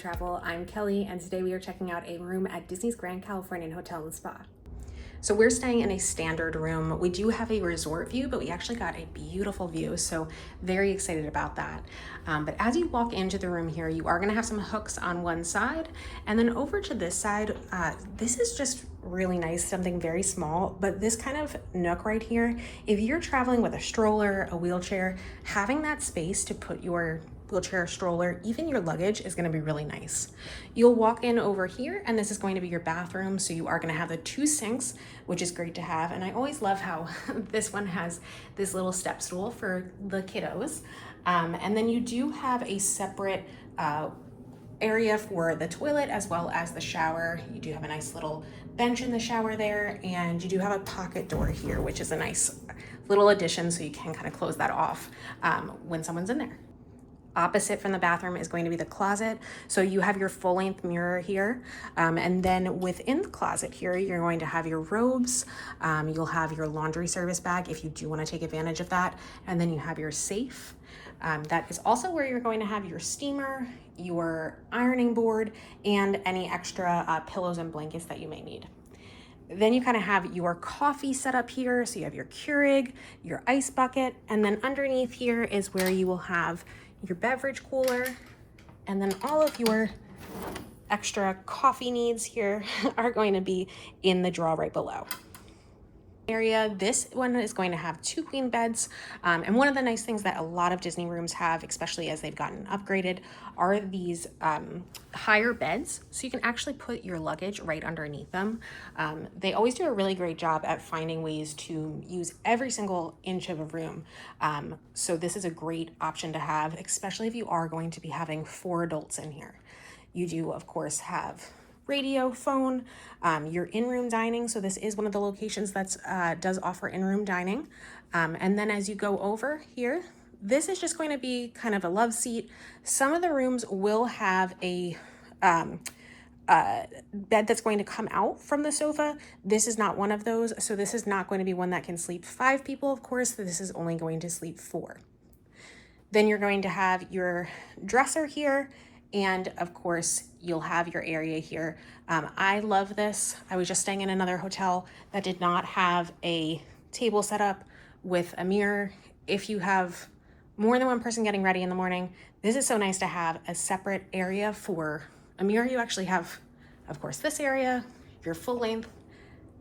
Travel. I'm Kelly, and today we are checking out a room at Disney's Grand Californian Hotel and Spa. So we're staying in a standard room. We do have a resort view, but we actually got a beautiful view, so very excited about that. But as you walk into the room here, you are gonna have some hooks on one side, and then over to this side, this is just really nice, something very small, but this kind of nook right here, if you're traveling with a stroller, a wheelchair, having that space to put your wheelchair, stroller, even your luggage is going to be really nice. You'll walk in over here, and this is going to be your bathroom. So you are going to have the 2 sinks, which is great to have. And I always love how this one has this little step stool for the kiddos. And then you do have a separate area for the toilet as well as the shower. You do have a nice little bench in the shower there, and you do have a pocket door here, which is a nice little addition, so you can kind of close that off when someone's in there. Opposite from the bathroom is going to be the closet. So you have your full-length mirror here. And then within the closet here, you're going to have your robes. You'll have your laundry service bag if you do want to take advantage of that. And then you have your safe. That is also where you're going to have your steamer, your ironing board, and any extra pillows and blankets that you may need. Then you kind of have your coffee set up here. So you have your Keurig, your ice bucket, and then underneath here is where you will have your beverage cooler, and then all of your extra coffee needs here are going to be in the drawer right below. This one is going to have 2 queen beds, and one of the nice things that a lot of Disney rooms have, especially as they've gotten upgraded, are these higher beds, so you can actually put your luggage right underneath them. They always do a really great job at finding ways to use every single inch of a room, so this is a great option to have, especially if you are going to be having 4 adults in here. You do, of course, have radio, phone, your in-room dining. So this is one of the locations that does offer in-room dining. And then as you go over here, this is just going to be kind of a love seat. Some of the rooms will have a bed that's going to come out from the sofa. This is not one of those. So this is not going to be one that can sleep 5 people, of course. This is only going to sleep 4. Then you're going to have your dresser here. And of course, you'll have your area here. I love this. I was just staying in another hotel that did not have a table set up with a mirror. If you have more than one person getting ready in the morning, this is so nice to have a separate area for a mirror. You actually have, of course, this area, your full length,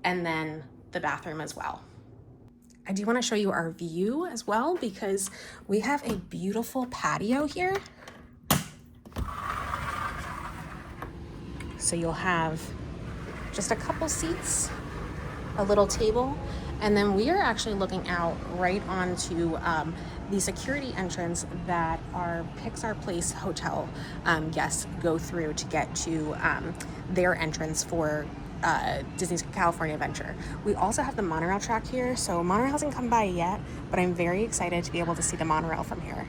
and then the bathroom as well. I do want to show you our view as well, because we have a beautiful patio here. So you'll have just a couple seats, a little table, and then we are actually looking out right onto the security entrance that our Pixar Place hotel guests go through to get to their entrance for Disney's California Adventure. We also have the monorail track here, so monorail hasn't come by yet, but I'm very excited to be able to see the monorail from here.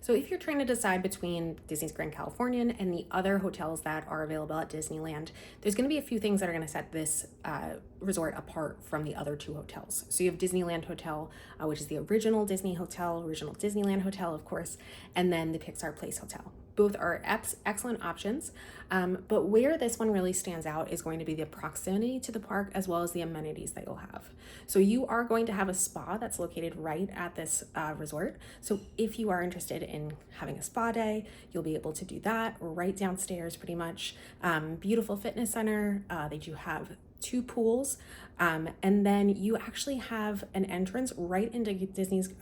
So if you're trying to decide between Disney's Grand Californian and the other hotels that are available at Disneyland, there's going to be a few things that are going to set this resort apart from the other 2 hotels. So you have Disneyland Hotel, which is the original Disney hotel, original Disneyland Hotel, of course, and then the Pixar Place Hotel. Both are excellent options, but where this one really stands out is going to be the proximity to the park as well as the amenities that you'll have. So you are going to have a spa that's located right at this resort. So if you are interested in having a spa day, you'll be able to do that right downstairs pretty much. Beautiful fitness center. They do have 2 pools, and then you actually have an entrance right into Disney's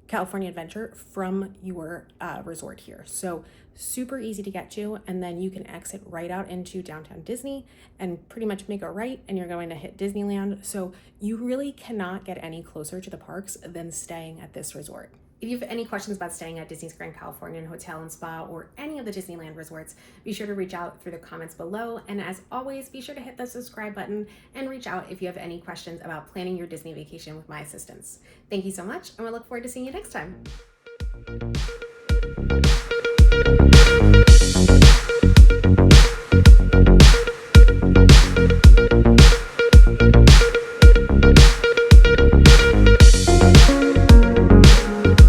California Adventure from your resort here. So super easy to get to, and then you can exit right out into downtown Disney and pretty much make a right and you're going to hit Disneyland. So you really cannot get any closer to the parks than staying at this resort. If you have any questions about staying at Disney's Grand Californian Hotel and Spa or any of the Disneyland resorts, be sure to reach out through the comments below. And as always, be sure to hit the subscribe button and reach out if you have any questions about planning your Disney vacation with my assistance. Thank you so much, and we look forward to seeing you next time.